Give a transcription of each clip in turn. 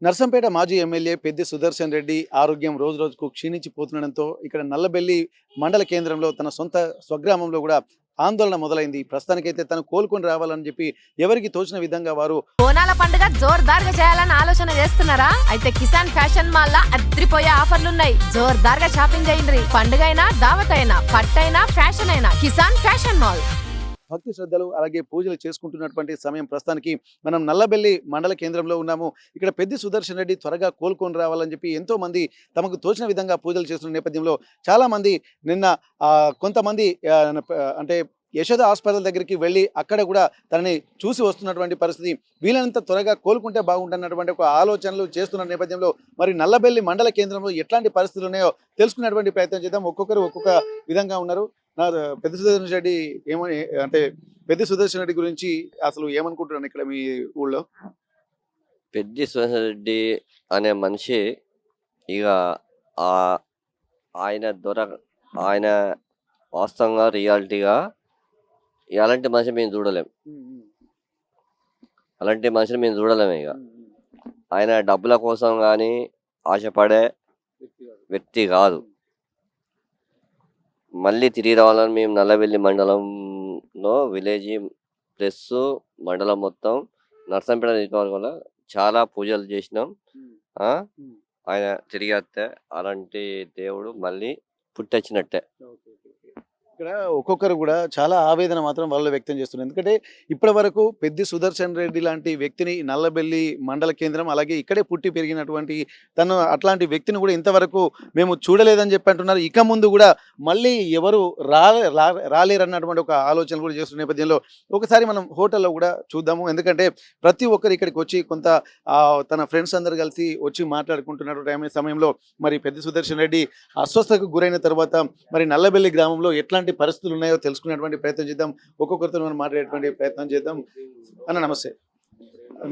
నర్సంపేట మాజీ ఎమ్మెల్యే పెద్ది సుదర్శన్ రెడ్డి ఆరోగ్యం రోజురోజుకు క్షీణించిపోతుండడంతో ఇక్కడ నల్లబెల్లి మండల కేంద్రంలో తన సొంత స్వగ్రామంలో కూడా ఆందోళన మొదలైంది. ప్రస్తుతానికైతే తను కోలుకొని రావాలని చెప్పి ఎవరికి తోచిన విధంగా వారు బోనాల పండుగ జోర్దార్గా చేయాలని ఆలోచన చేస్తున్నారా? అయితే కిసాన్ ఫ్యాషన్ మాల్ లా అద్రిపోయే ఆఫర్లున్నాయి. జోర్దార్గా షాపింగ్ చేయండి. పండుగ అయినా దావత్ అయినా పట్టైనా ఫ్యాషన్ అయినా కిసాన్ ఫ్యాషన్ మాల్. భక్తి శ్రద్ధలు అలాగే పూజలు చేసుకుంటున్నటువంటి సమయం ప్రస్తుతానికి మనం నల్లబెల్లి మండల కేంద్రంలో ఉన్నాము. ఇక్కడ పెద్ది సుదర్శన్ రెడ్డి త్వరగా కోలుకొని రావాలని చెప్పి ఎంతో మంది తమకు తోచిన విధంగా పూజలు చేస్తున్న నేపథ్యంలో చాలా మంది నిన్న కొంతమంది అంటే యశోద హాస్పిటల్ దగ్గరికి వెళ్ళి అక్కడ కూడా తనని చూసి వస్తున్నటువంటి పరిస్థితి. వీలైనంత త్వరగా కోలుకుంటే బాగుంటున్నటువంటి ఒక ఆలోచనలు చేస్తున్న నేపథ్యంలో మరి నల్లబెల్లి మండల కేంద్రంలో ఎట్లాంటి పరిస్థితులు ఉన్నాయో తెలుసుకునేటువంటి ప్రయత్నం చేద్దాం. ఒక్కొక్కరు ఒక్కొక్క విధంగా ఉన్నారు. నా పెద్ద సుదర్శన్ రెడ్డి ఏమని అంటే పెద్ద సుదర్శన్ రెడ్డి గురించి అసలు ఏమనుకుంటున్నాను ఇక్కడ మీ ఊళ్ళో? పెద్ది సుదర్శన్ రెడ్డి అనే మనిషి ఇక ఆ ఆయన ఆయన వాస్తవంగా రియాలిటీగా అలాంటి మనిషి మేము చూడలేం. అలాంటి మనిషిని మేము చూడలేము. ఇక ఆయన డబ్బుల కోసం కానీ ఆశపడే వ్యక్తి కాదు. మళ్ళీ తిరిగి రావాలని మేము నల్లబెల్లి మండలంలో విలేజ్ ప్లస్ మండలం మొత్తం నర్సంపేట నియోజకవర్గంలో చాలా పూజలు చేసినాం. ఆయన తిరిగి వస్తే అలాంటి దేవుడు మళ్ళీ పుట్టొచ్చినట్టే. ఇక్కడ ఒక్కొక్కరు కూడా చాలా ఆవేదన మాత్రం వాళ్ళు వ్యక్తం చేస్తున్నారు. ఎందుకంటే ఇప్పటి వరకు పెద్ది సుదర్శన్ రెడ్డి లాంటి వ్యక్తిని నల్లబెల్లి మండల కేంద్రం అలాగే ఇక్కడే పుట్టి పెరిగినటువంటి తను అట్లాంటి వ్యక్తిని కూడా ఇంతవరకు మేము చూడలేదని చెప్పి అంటున్నారు. ఇక ముందు కూడా మళ్ళీ ఎవరు రాలేరన్నటువంటి ఒక ఆలోచన కూడా చేస్తున్న నేపథ్యంలో ఒకసారి మనం హోటల్లో కూడా చూద్దాము. ఎందుకంటే ప్రతి ఒక్కరు ఇక్కడికి వచ్చి కొంత తన ఫ్రెండ్స్ అందరు కలిసి వచ్చి మాట్లాడుకుంటున్నటువంటి సమయంలో మరి పెద్ది సుదర్శన్ రెడ్డి అస్వస్థకు గురైన తర్వాత మరి నల్లబెల్లి గ్రామంలో ఎట్లాంటి పరిస్థితులు ఉన్నాయో తెలుసుకునేటువంటి ప్రయత్నం చేద్దాం. ఒక్కొక్కరితో మనం మాట్లాడేటువంటి ప్రయత్నం చేద్దాం. అన్న నమస్తే,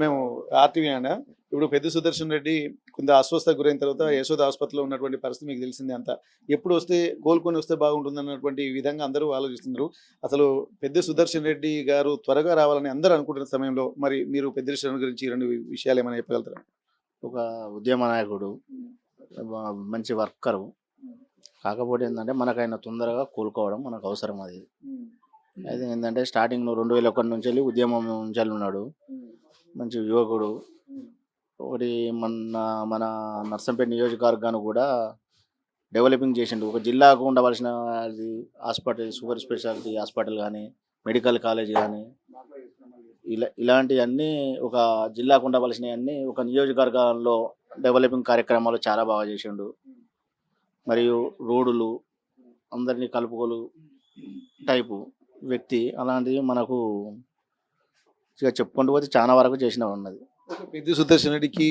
మేము ఆర్టీవీ అన్న. ఇప్పుడు పెద్ద సుదర్శన్ రెడ్డి కొంత అస్వస్థ గురైన తర్వాత యశోద హాస్పిటల్లో ఉన్నటువంటి పరిస్థితి మీకు తెలిసిందే. అంతా ఎప్పుడు వస్తే కోలుకొని వస్తే బాగుంటుంది అన్నటువంటి విధంగా అందరూ ఆలోచిస్తున్నారు. అసలు పెద్ద సుదర్శన్ రెడ్డి గారు త్వరగా రావాలని అందరూ అనుకుంటున్న సమయంలో మరి మీరు పెద్ద సుదర్శన్ గురించి రెండు విషయాలు ఏమైనా చెప్పగలుగుతారా? ఒక ఉద్యమ నాయకుడు, మంచి వర్కరు. కాకపోతే ఏంటంటే మనకైనా తొందరగా కోలుకోవడం మనకు అవసరం. అది అయితే ఏంటంటే స్టార్టింగ్లో 2001 నుంచి వెళ్ళి ఉద్యమం నుంచి ఉన్నాడు. మంచి యువకుడు. ఒకటి మన నర్సంపేట నియోజకవర్గాన్ని కూడా డెవలపింగ్ చేసిండు. ఒక జిల్లాకు ఉండవలసిన హాస్పిటల్, సూపర్ స్పెషాలిటీ హాస్పిటల్ కానీ, మెడికల్ కాలేజ్ కానీ ఇలాంటివన్నీ ఒక జిల్లాకు ఉండవలసినవన్నీ ఒక నియోజకవర్గాల్లో డెవలపింగ్ కార్యక్రమాలు చాలా బాగా చేసిండు. మరియు రోడ్లు అందరినీ కలుపుకోలు టైపు వ్యక్తి. అలాంటివి మనకు ఇక చెప్పుకుంటూ పోతే చాలా వరకు చేసిన ఉన్నది. పెద్ది సుదర్శన్ రెడ్డికి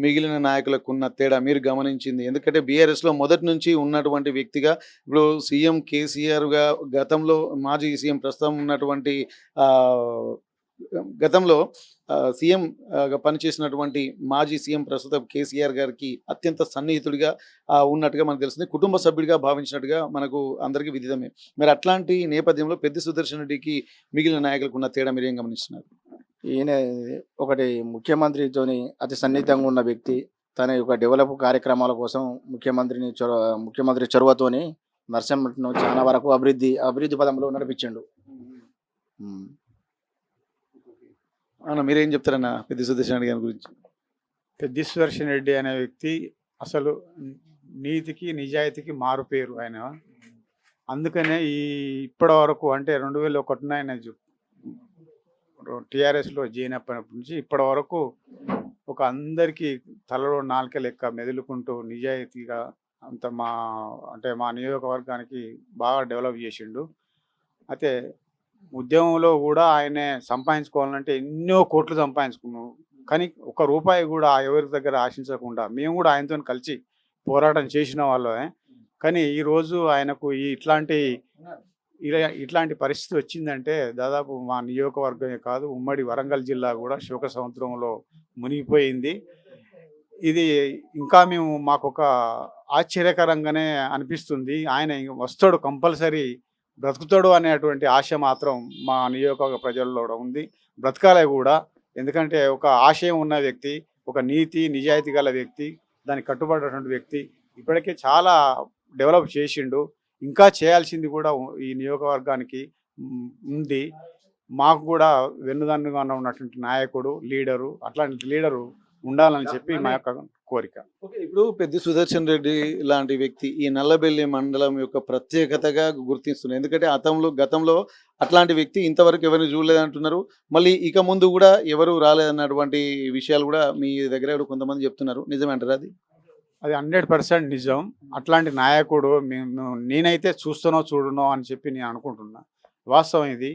మిగిలిన నాయకులకు ఉన్న తేడా మీరు గమనించింది? ఎందుకంటే బీఆర్ఎస్లో మొదటి నుంచి ఉన్నటువంటి వ్యక్తిగా ఇప్పుడు సీఎం కేసీఆర్గా గతంలో మాజీ సీఎం ప్రస్తుతం ఉన్నటువంటి గతంలో సీఎం పనిచేసినటువంటి మాజీ సీఎం ప్రస్తుతం కేసీఆర్ గారికి అత్యంత సన్నిహితుడిగా ఉన్నట్టుగా మనకు తెలుస్తుంది. కుటుంబ సభ్యుడిగా భావించినట్టుగా మనకు అందరికీ విదితమే. మరి అట్లాంటి నేపథ్యంలో పెద్ద సుదర్శన్ రెడ్డికి మిగిలిన నాయకులకు ఉన్న తేడా మీరు ఏం గమనిస్తున్నారు? ఈయన ఒకటి ముఖ్యమంత్రితోని అతి సన్నిహితంగా ఉన్న వ్యక్తి. తన యొక్క డెవలప్ కార్యక్రమాల కోసం ముఖ్యమంత్రి చొరవతోని నర్సంపేటను చాలా వరకు అభివృద్ధి పదంలో నడిపించిండు. అన్న మీరేం చెప్తారన్న పెద్ద సుదర్శన్ రెడ్డి గారి గురించి? పెద్ది సుదర్శన్ రెడ్డి అనే వ్యక్తి అసలు నీతికి నిజాయితీకి మారుపేరు ఆయన. అందుకనే ఇప్పటి వరకు అంటే 2001 ఆయన టీఆర్ఎస్లో జాయిన్ అయినప్పటి నుంచి ఇప్పటి వరకు ఒక అందరికీ తలలో నాలుక లెక్క మెదులుకుంటూ నిజాయితీగా అంత మా నియోజకవర్గానికి బాగా డెవలప్ చేసిండు. అయితే ఉద్యమంలో కూడా ఆయనే సంపాదించుకోవాలంటే ఎన్నో కోట్లు సంపాదించుకున్నాం. కానీ ఒక రూపాయి కూడా ఎవరి దగ్గర ఆశించకుండా మేము కూడా ఆయనతో కలిసి పోరాటం చేసిన వాళ్ళమే. కానీ ఈరోజు ఆయనకు ఇట్లాంటి పరిస్థితి వచ్చిందంటే దాదాపు మా నియోజకవర్గమే కాదు ఉమ్మడి వరంగల్ జిల్లా కూడా శోక సముద్రంలో మునిగిపోయింది. ఇది ఇంకా మాకు ఒక ఆశ్చర్యకరంగానే అనిపిస్తుంది. ఆయన వస్తాడు, కంపల్సరీ బ్రతుకుతాడు అనేటువంటి ఆశ మాత్రం మా నియోజకవర్గ ప్రజల్లో ఉంది. బ్రతకాలే కూడా. ఎందుకంటే ఒక ఆశయం ఉన్న వ్యక్తి, ఒక నీతి నిజాయితీ గల వ్యక్తి, దానికి కట్టుబడినటువంటి వ్యక్తి. ఇప్పటికే చాలా డెవలప్ చేసిండు. ఇంకా చేయాల్సింది కూడా ఈ నియోజకవర్గానికి ఉంది. మాకు కూడా వెన్నుదన్నుగా ఉన్నటువంటి నాయకుడు, లీడరు, అట్లాంటి లీడరు ఉండాలని చెప్పి మా యొక్క కోరిక. ఓకే. ఇప్పుడు పెద్ది సుదర్శన్ రెడ్డి లాంటి వ్యక్తి ఈ నల్లబెల్లి మండలం యొక్క ప్రత్యేకతగా గుర్తిస్తున్నారు. ఎందుకంటే గతంలో అట్లాంటి వ్యక్తి ఇంతవరకు ఎవరిని చూడలేదంటున్నారు. మళ్ళీ ఇక ముందు కూడా ఎవరు రాలేదన్నటువంటి విషయాలు కూడా మీ దగ్గర కూడా కొంతమంది చెప్తున్నారు. నిజమే అంటారా అది? అది 100% నిజం. అట్లాంటి నాయకుడు నేనైతే చూస్తానో చూడనో అని చెప్పి నేను అనుకుంటున్నా. వాస్తవం ఇది.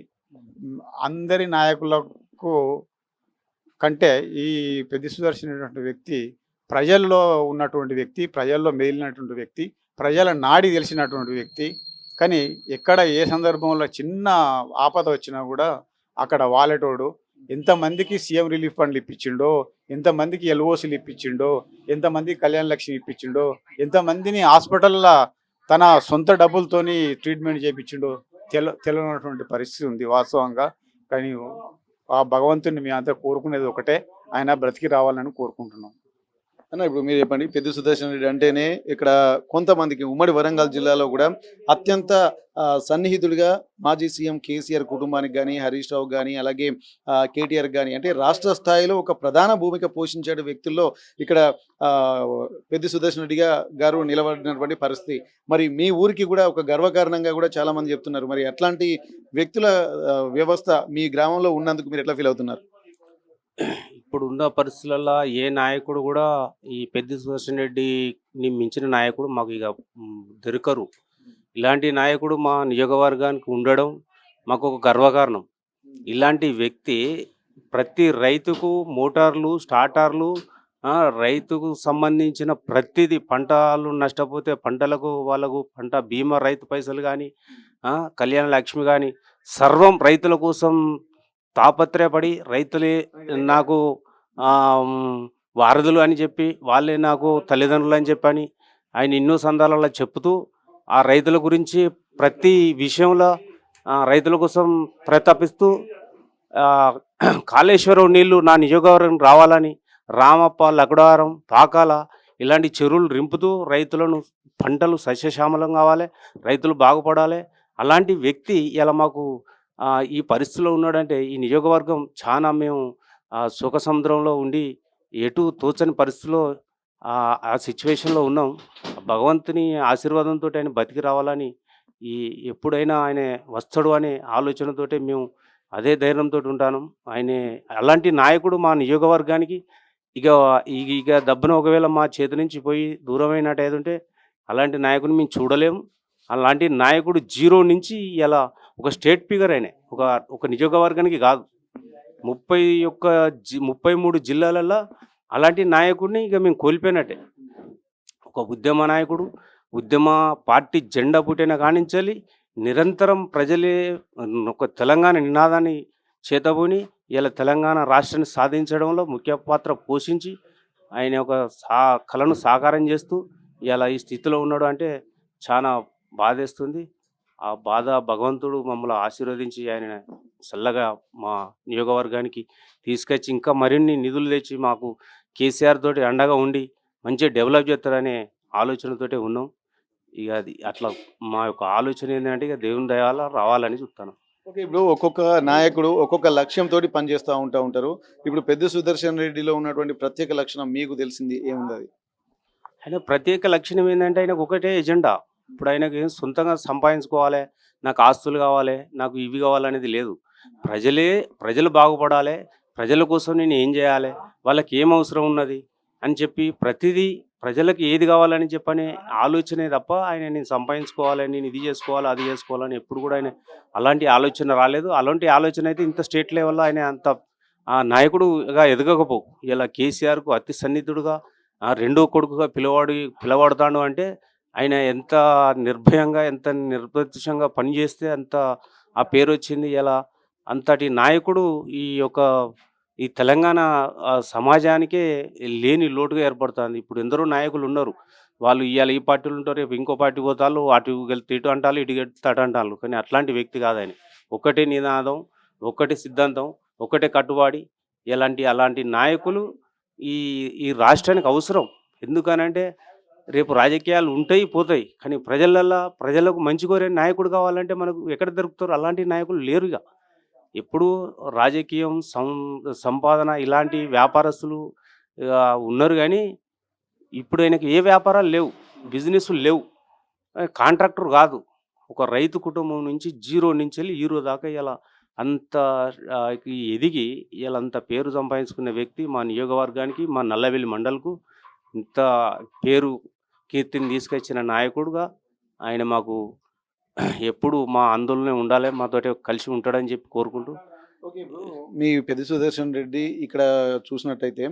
అందరి నాయకులకు కంటే ఈ పెద్ది సుదర్శన్ అనేటువంటి వ్యక్తి ప్రజల్లో ఉన్నటువంటి వ్యక్తి, ప్రజల్లో మెదిలినటువంటి వ్యక్తి, ప్రజల నాడి తెలిసినటువంటి వ్యక్తి. కానీ ఎక్కడ ఏ సందర్భంలో చిన్న ఆపద వచ్చినా కూడా అక్కడ వాలేటోడు. ఎంతమందికి సీఎం రిలీఫ్ ఫండ్లు ఇప్పించిండో, ఎంతమందికి ఎల్ఓసీలు ఇప్పించిండో, ఎంతమందికి కళ్యాణ లక్ష్మి ఇప్పించిండో, ఎంతమందిని హాస్పిటల్లో తన సొంత డబ్బులతోని ట్రీట్మెంట్ చేయించిండో తెలియనటువంటి పరిస్థితి ఉంది వాస్తవంగా. కానీ ఆ భగవంతుని మేమంతా కోరుకునేది ఒకటే, ఆయన బ్రతికి రావాలని కోరుకుంటున్నాం. అన్న ఇప్పుడు మీరు చెప్పండి, పెద్ది సుదర్శన్ రెడ్డి అంటేనే ఇక్కడ కొంతమందికి ఉమ్మడి వరంగల్ జిల్లాలో కూడా అత్యంత సన్నిహితుడిగా మాజీ సీఎం కేసీఆర్ కుటుంబానికి కానీ, హరీష్ రావు కానీ, అలాగే కేటీఆర్ కానీ, అంటే రాష్ట్ర స్థాయిలో ఒక ప్రధాన భూమిక పోషించే వ్యక్తుల్లో ఇక్కడ పెద్ది సుదర్శన్ రెడ్డి గారు నిలబడినటువంటి పరిస్థితి. మరి మీ ఊరికి కూడా ఒక గర్వకారణంగా కూడా చాలా మంది చెప్తున్నారు. మరి అట్లాంటి వ్యక్తుల వ్యవస్థ మీ గ్రామంలో ఉన్నందుకు మీరు ఎట్లా ఫీల్ అవుతున్నారు? ఇప్పుడు ఉన్న పరిస్థితులలో ఏ నాయకుడు కూడా ఈ పెద్ది సుదర్శన్ రెడ్డిని మించిన నాయకుడు మాకు ఇక దొరకరు. ఇలాంటి నాయకుడు మా నియోజకవర్గానికి ఉండడం మాకు ఒక గర్వకారణం. ఇలాంటి వ్యక్తి ప్రతి రైతుకు మోటార్లు, స్టార్టర్లు, రైతుకు సంబంధించిన ప్రతిదీ, పంటలు నష్టపోతే పంటలకు వాళ్ళకు పంట బీమా, రైతు పైసలు కానీ, కళ్యాణ లక్ష్మి కానీ, సర్వం రైతుల కోసం తాపత్రయపడి రైతులే నాకు వారధులు అని చెప్పి, వాళ్ళే నాకు తల్లిదండ్రులు అని చెప్పని ఆయన ఎన్నో సందర్భాలలో చెప్తూ ఆ రైతుల గురించి ప్రతి విషయంలో రైతుల కోసం ప్రతాపిస్తూ కాళేశ్వరం నీళ్లు నా నియోజకవర్గం రావాలని రామప్ప, లగడారం, పాకాల ఇలాంటి చెరువులు రింపుతూ రైతులను పంటలు సస్యశ్యామలం కావాలి, రైతులు బాగుపడాలి. అలాంటి వ్యక్తి ఇలా మాకు ఈ పరిస్థితిలో ఉన్నాడంటే ఈ నియోజకవర్గం చాలా మేము సుఖ సముద్రంలో ఉండి ఎటు తోచని పరిస్థితిలో ఆ సిచ్యువేషన్లో ఉన్నాం. భగవంతుని ఆశీర్వాదంతో ఆయన బతికి రావాలని ఎప్పుడైనా ఆయన వస్తాడు అనే ఆలోచనతో మేము అదే ధైర్యంతో ఉంటాను. ఆయన అలాంటి నాయకుడు మా నియోజకవర్గానికి ఇక దబ్బున ఒకవేళ మా చేతి నుంచి పోయి దూరమైనట్టు ఏదంటే అలాంటి నాయకుని మేము చూడలేము. అలాంటి నాయకుడు జీరో నుంచి ఇలా ఒక స్టేట్ ఫిగర్ అయినా ఒక నియోజకవర్గానికి కాదు 33 జిల్లాలలో అలాంటి నాయకుడిని ఇక మేము కోల్పోయినట్టే. ఒక ఉద్యమ నాయకుడు, ఉద్యమ పార్టీ జెండా పుట్టిన కానించాలి నిరంతరం ప్రజలే ఒక తెలంగాణ నినాదాన్ని చేతబూని ఇలా తెలంగాణ రాష్ట్రాన్ని సాధించడంలో ముఖ్య పాత్ర పోషించి ఆయన ఒక కళను సాకారం చేస్తూ ఇలా ఈ స్థితిలో ఉన్నాడు అంటే చాలా బాధేస్తుంది. ఆ బాధ భగవంతుడు మమ్మల్ని ఆశీర్వదించి ఆయన చల్లగా మా నియోజకవర్గానికి తీసుకొచ్చి ఇంకా మరిన్ని నిధులు తెచ్చి మాకు కేసీఆర్ తోటి అండగా ఉండి మంచిగా డెవలప్ చేస్తారనే ఆలోచనతోటే ఉన్నాం. ఇక అది అట్లా మా యొక్క ఆలోచన ఏంటంటే ఇక దేవుని దయాల రావాలని చూస్తాను. ఓకే. ఇప్పుడు ఒక్కొక్క నాయకుడు ఒక్కొక్క లక్ష్యంతో పనిచేస్తూ ఉంటారు. ఇప్పుడు పెద్ది సుదర్శన్ రెడ్డిలో ఉన్నటువంటి ప్రత్యేక లక్షణం మీకు తెలిసింది ఏముంది? అది ఆయన ప్రత్యేక లక్షణం ఏంటంటే ఆయనకు ఒకటే ఎజెండా. ఇప్పుడు ఆయనకి సొంతంగా సంపాదించుకోవాలి, నాకు ఆస్తులు కావాలి, నాకు ఇవి కావాలనేది లేదు. ప్రజలు బాగుపడాలి, ప్రజల కోసం నేను ఏం చేయాలి, వాళ్ళకి ఏం అవసరం ఉన్నది అని చెప్పి ప్రతిదీ ప్రజలకు ఏది కావాలని చెప్పనే ఆలోచనే తప్ప ఆయన నేను సంపాదించుకోవాలి, నేను ఇది చేసుకోవాలి, అది చేసుకోవాలని ఎప్పుడు కూడా ఆయన అలాంటి ఆలోచన రాలేదు. అలాంటి ఆలోచన అయితే ఇంత స్టేట్ లెవెల్లో ఆయన అంత నాయకుడుగా ఎదగకపోవు. ఇలా కేసీఆర్కు అతి సన్నిహితుడుగా రెండో కొడుకుగా పిలవడతాడు అంటే ఆయన ఎంత నిర్భయంగా, ఎంత నిర్లక్ష్యంగా పనిచేస్తే అంత ఆ పేరు వచ్చింది. ఇలా అంతటి నాయకుడు ఈ తెలంగాణ సమాజానికే లేని లోటుగా ఏర్పడుతుంది. ఇప్పుడు ఎందరో నాయకులు ఉన్నారు, వాళ్ళు ఇవాళ ఈ పార్టీలు ఉంటారు, రేపు ఇంకో పార్టీ పోతారు, అటు వెళ్తే ఇటు అంటారు, ఇటు వెళ్తే అటు అంటారు. కానీ అట్లాంటి వ్యక్తి కాదు ఆయన. ఒకటే నినాదం, ఒకటే సిద్ధాంతం, ఒకటే కట్టుబాడి. అలాంటి నాయకులు ఈ ఈ రాష్ట్రానికి అవసరం. ఎందుకనంటే రేపు రాజకీయాలు ఉంటాయి, పోతాయి. కానీ ప్రజలకు మంచి కోరే నాయకుడు కావాలంటే మనకు ఎక్కడ దొరుకుతారు? అలాంటి నాయకులు లేరుగా. ఎప్పుడూ రాజకీయం, సంపాదన ఇలాంటి వ్యాపారస్తులు ఉన్నారు గానీ, ఇప్పుడు ఆయనకి ఏ వ్యాపారాలు లేవు, బిజినెస్‌లు లేవు. కాంట్రాక్టర్ కాదు. ఒక రైతు కుటుంబం నుంచి జీరో నుంచెళ్ళి హీరో దాకా ఇయాల అంత ఎదిగి ఇయాల అంత పేరు సంపాదించుకున్న వ్యక్తి మా నియోజకవర్గానికి, మా నల్లవెల్లి మండల్‌కు ఇంత పేరు, కీర్తిని తీసుకొచ్చిన నాయకుడుగా ఆయన మాకు ఎప్పుడు మా అందులోనే ఉండాలి, మాతోటి కలిసి ఉంటాడని చెప్పి కోరుకుంటూ ఓకే బ్రో. మీ పెద్ద సుదర్శన్ రెడ్డి ఇక్కడ చూసినట్టయితే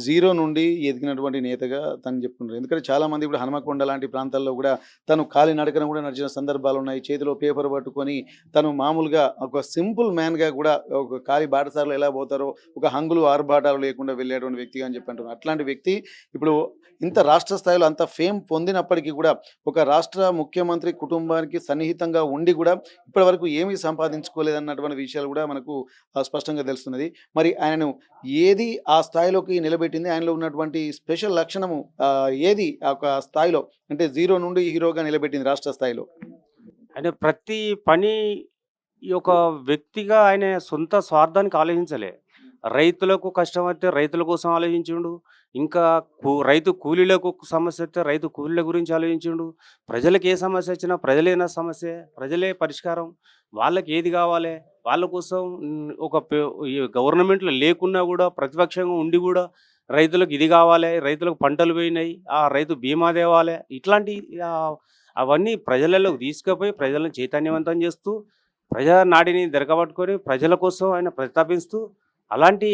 జీరో నుండి ఎదిగినటువంటి నేతగా తను చెప్పుకుంటారు. ఎందుకంటే చాలా మంది ఇప్పుడు హనుమకొండ లాంటి ప్రాంతాల్లో కూడా తను కాలినడకన కూడా నడిచిన సందర్భాలు ఉన్నాయి. చేతిలో పేపర్ పట్టుకొని తను మామూలుగా ఒక సింపుల్ మ్యాన్గా కూడా ఒక కాలి బాటసార్లు ఎలా పోతారో ఒక హంగులు ఆర్భాటాలు లేకుండా వెళ్ళేటువంటి వ్యక్తిగా అని చెప్పి అంటున్నారు. అట్లాంటి వ్యక్తి ఇప్పుడు ఇంత రాష్ట్ర స్థాయిలో అంత ఫేమ్ పొందినప్పటికీ కూడా ఒక రాష్ట్ర ముఖ్యమంత్రి కుటుంబానికి సన్నిహితంగా ఉండి కూడా ఇప్పటి వరకు ఏమీ సంపాదించుకోలేదన్నటువంటి విషయాలు కూడా మనకు స్పష్టంగా తెలుస్తున్నది. మరి ఆయనను ఏది ఆ స్థాయిలోకి నిలబెట్టింది? ఆయనలో ఉన్నటువంటి స్పెషల్ లక్షణము ఏది ఆ ఒక స్థాయిలో అంటే జీరో నుండి హీరోగా నిలబెట్టింది రాష్ట్ర స్థాయిలో? ఆయన ప్రతి పని ఈ ఒక వ్యక్తిగా ఆయన సొంత స్వార్థానికి ఆలోచించలే. రైతులకు కష్టం వస్తే రైతుల కోసం ఆలోచించిండు. ఇంకా రైతు కూలీలకు సమస్య వస్తే రైతు కూలీల గురించి ఆలోచించిండు. ప్రజలకు ఏ సమస్య వచ్చినా ప్రజలేనా సమస్య, ప్రజలే పరిష్కారం. వాళ్ళకి ఏది కావాలి, వాళ్ళ కోసం ఈ గవర్నమెంట్లో లేకున్నా కూడా ప్రతిపక్షంగా ఉండి కూడా రైతులకు ఇది కావాలి, రైతులకు పంటలు పోయినాయి, ఆ రైతు బీమా తేవాలి, ఇట్లాంటి అవన్నీ ప్రజలలోకి తీసుకుపోయి ప్రజలను చైతన్యవంతం చేస్తూ ప్రజానాడిని దొరకబట్టుకొని ప్రజల కోసం ఆయన ప్రతిపాదిస్తూ అలాంటి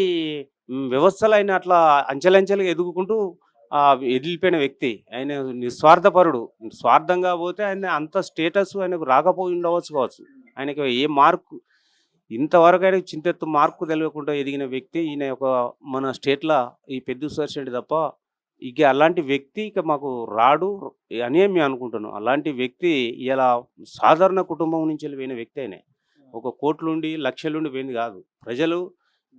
వ్యవస్థలు ఆయన అట్లా అంచెలంచెలుగా ఎదుగుకుంటూ ఎదిలిపోయిన వ్యక్తి. ఆయన నిస్వార్థపరుడు. స్వార్థంగా పోతే ఆయన అంత స్టేటస్ ఆయనకు రాకపోయి కావచ్చు. ఆయనకి ఏ మార్కు ఇంతవరకు ఆయనకు చింతెత్తు మార్కు తెలియకుండా ఎదిగిన వ్యక్తి ఈయన మన స్టేట్లో ఈ పెద్ద సుదర్శన్ రెడ్డి తప్ప ఇక అలాంటి వ్యక్తి ఇక మాకు రాడు అని మేము అనుకుంటున్నాం. అలాంటి వ్యక్తి ఇలా సాధారణ కుటుంబం నుంచి వెళ్ళిపోయిన వ్యక్తి అయినా ఒక కోట్లుండి లక్షలుండి పోయింది కాదు.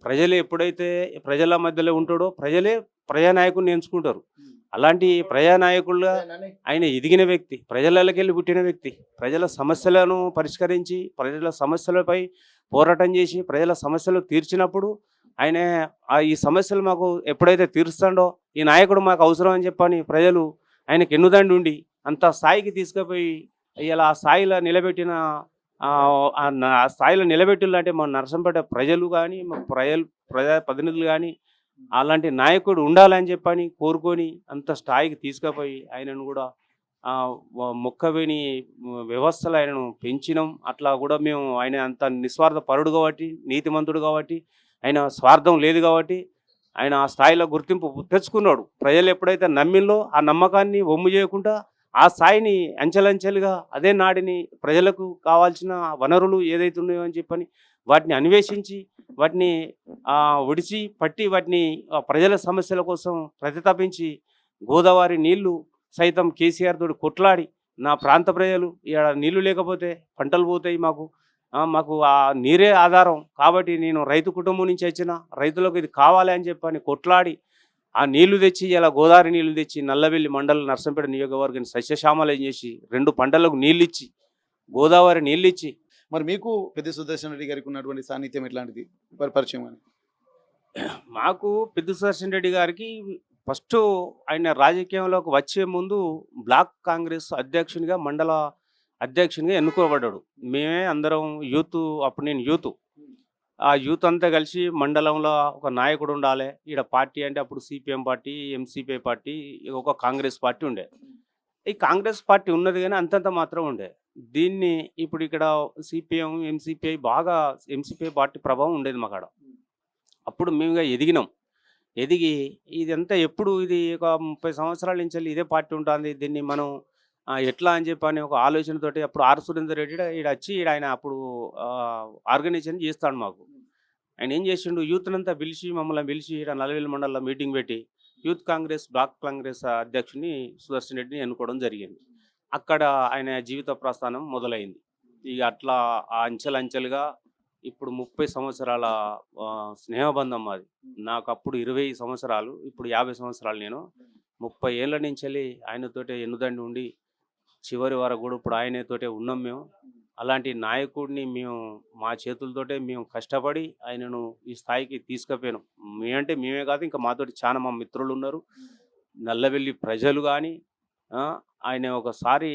ప్రజలు ఎప్పుడైతే ప్రజల మధ్యలో ఉంటాడో ప్రజలే ప్రజానాయకుడిని ఎంచుకుంటారు. అలాంటి ప్రజానాయకుడుగా ఆయన ఎదిగిన వ్యక్తి, ప్రజలకి వెళ్ళి పుట్టిన వ్యక్తి, ప్రజల సమస్యలను పరిష్కరించి ప్రజల సమస్యలపై పోరాటం చేసి ప్రజల సమస్యలు తీర్చినప్పుడు ఆయన ఈ సమస్యలు మాకు ఎప్పుడైతే తీరుస్తాడో ఈ నాయకుడు మాకు అవసరం అని చెప్పని ప్రజలు ఆయనకు ఎన్నుదండి ఉండి అంత స్థాయికి తీసుకుపోయి ఇలా ఆ స్థాయిలో నిలబెట్టిన స్థాయిలో నిలబెట్టాలంటే మన నరసంపేట ప్రజలు కానీ మా ప్రజాప్రతినిధులు కానీ అలాంటి నాయకుడు ఉండాలని చెప్పని కోరుకొని అంత స్థాయికి తీసుకుపోయి ఆయనను కూడా మొక్కవేని వ్యవస్థలు ఆయనను పెంచినాం. అట్లా కూడా మేము ఆయన అంత నిస్వార్థ పరుడు కాబట్టి, నీతిమంతుడు కాబట్టి, ఆయన స్వార్థం లేదు కాబట్టి ఆయన ఆ స్థాయిలో గుర్తింపు తెచ్చుకున్నాడు. ప్రజలు ఎప్పుడైతే నమ్మిందో ఆ నమ్మకాన్ని ఒమ్ము చేయకుండా ఆ స్థాయిని అంచెలంచెలుగా అదే నాడిని ప్రజలకు కావాల్సిన వనరులు ఏదైతే ఉన్నాయో అని చెప్పని వాటిని అన్వేషించి వాటిని ఒడిచి పట్టి వాటిని ప్రజల సమస్యల కోసం ప్రతితపించి గోదావరి నీళ్లు సైతం కేసీఆర్ తోటి కొట్లాడి నా ప్రాంత ప్రజలు ఇక్కడ నీళ్లు లేకపోతే పంటలు పోతాయి, మాకు ఆ నీరే ఆధారం కాబట్టి నేను రైతు కుటుంబం నుంచి వచ్చిన రైతులకు ఇది కావాలి అని చెప్పని కొట్లాడి ఆ నీళ్లు తెచ్చి ఇలా గోదావరి నీళ్లు తెచ్చి నల్లవెల్లి మండలం నర్సంపేట నియోజకవర్గాన్ని సస్యశ్యామలం చేసి 2 పంటలకు నీళ్ళు ఇచ్చి గోదావరి నీళ్ళు ఇచ్చి. మరి మీకు పెద్ద సుదర్శన్ రెడ్డి గారికి ఉన్నటువంటి సాన్నిధ్యం ఎట్లాంటిది పరిచయం అని? మాకు పెద్ద సుదర్శన్ రెడ్డి గారికి ఫస్ట్ ఆయన రాజకీయంలోకి వచ్చే ముందు బ్లాక్ కాంగ్రెస్ అధ్యక్షునిగా మండల అధ్యక్షునిగా ఎన్నుకోబడ్డాడు. మేమే అందరం యూత్, అప్పుడు నేను యూత్, ఆ యూత్ అంతా కలిసి మండలంలో ఒక నాయకుడు ఉండాలి. ఈడ పార్టీ అంటే అప్పుడు సిపిఎం పార్టీ, ఎంసీపీ పార్టీ, ఒక కాంగ్రెస్ పార్టీ ఉండే. ఈ కాంగ్రెస్ పార్టీ ఉన్నది కానీ అంతంత మాత్రం ఉండే. దీన్ని ఇప్పుడు ఇక్కడ సిపిఎం, ఎంసీపీ బాగా ఎంసీపీ పార్టీ ప్రభావం ఉండేది మాకాడ. అప్పుడు మేముగా ఎదిగి ఇదంతా ఎప్పుడు ఇది ఒక 30 సంవత్సరాల నుంచి ఇదే పార్టీ ఉంటుంది, దీన్ని మనం ఎట్లా అని చెప్పని ఒక ఆలోచనతోటి అప్పుడు ఆర్ సురేందర్ రెడ్డి వచ్చి ఆయన అప్పుడు ఆర్గనైజేషన్ చేస్తాడు మాకు. ఆయన ఏం చేసిండు, యూత్నంతా మమ్మల్ని పిలిచి ఇక్కడ నల్లవెల్లి మండలంలో మీటింగ్ పెట్టి యూత్ కాంగ్రెస్ బ్లాక్ కాంగ్రెస్ అధ్యక్షుని సుదర్శన్ రెడ్డిని ఎన్నుకోవడం జరిగింది. అక్కడ ఆయన జీవిత ప్రస్థానం మొదలైంది. ఇక అట్లా అంచెలంచెలుగా ఇప్పుడు 30 సంవత్సరాల స్నేహబంధం మాది. నాకు అప్పుడు 20 సంవత్సరాలు, ఇప్పుడు 50 సంవత్సరాలు. నేను 30 ఏళ్ళ నుంచెల్లి ఆయనతోటే ఎన్నుదండి ఉండి చివరి వరకు కూడా ఇప్పుడు ఆయనతోటే ఉన్నాం మేము. అలాంటి నాయకుడిని మేము మా చేతులతోటే మేము కష్టపడి ఆయనను ఈ స్థాయికి తీసుకుపోయాను. మేమంటే మేమే కాదు, ఇంకా మాతోటి చాలా మా మిత్రులు ఉన్నారు. నల్లవెల్లి ప్రజలు కానీ ఆయన ఒకసారి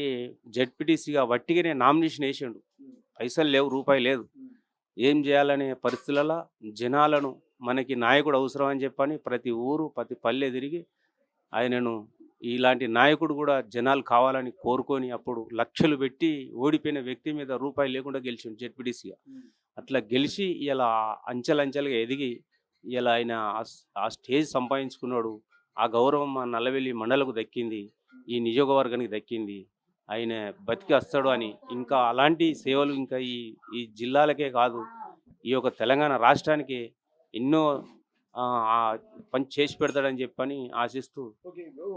జెడ్పీటీసీగా వట్టిగానే నామినేషన్ వేసిండు. పైసలు లేవు, రూపాయి లేదు. ఏం చేయాలనే పరిస్థితులలో జనాలను మనకి నాయకుడు అవసరం అని చెప్పని ప్రతి ఊరు ప్రతి పల్లె తిరిగి ఆయనను ఇలాంటి నాయకుడు కూడా జనాలు కావాలని కోరుకొని అప్పుడు లక్షలు పెట్టి ఓడిపోయిన వ్యక్తి మీద రూపాయి లేకుండా గెలిచిండు జెడ్పీటీసీగా. అట్లా గెలిచి ఇలా అంచెలంచెలుగా ఎదిగి ఇలా ఆయన ఆ స్టేజ్ సంపాదించుకున్నాడు. ఆ గౌరవం మా నల్లవెల్లి మండలకు దక్కింది, ఈ నియోజకవర్గానికి దక్కింది. ఆయన బతికి వస్తాడు అని, ఇంకా అలాంటి సేవలు ఇంకా ఈ జిల్లాలకే కాదు, ఈ యొక్క తెలంగాణ రాష్ట్రానికి ఎన్నో పని చేసి పెడతాడని చెప్పని ఆశిస్తూ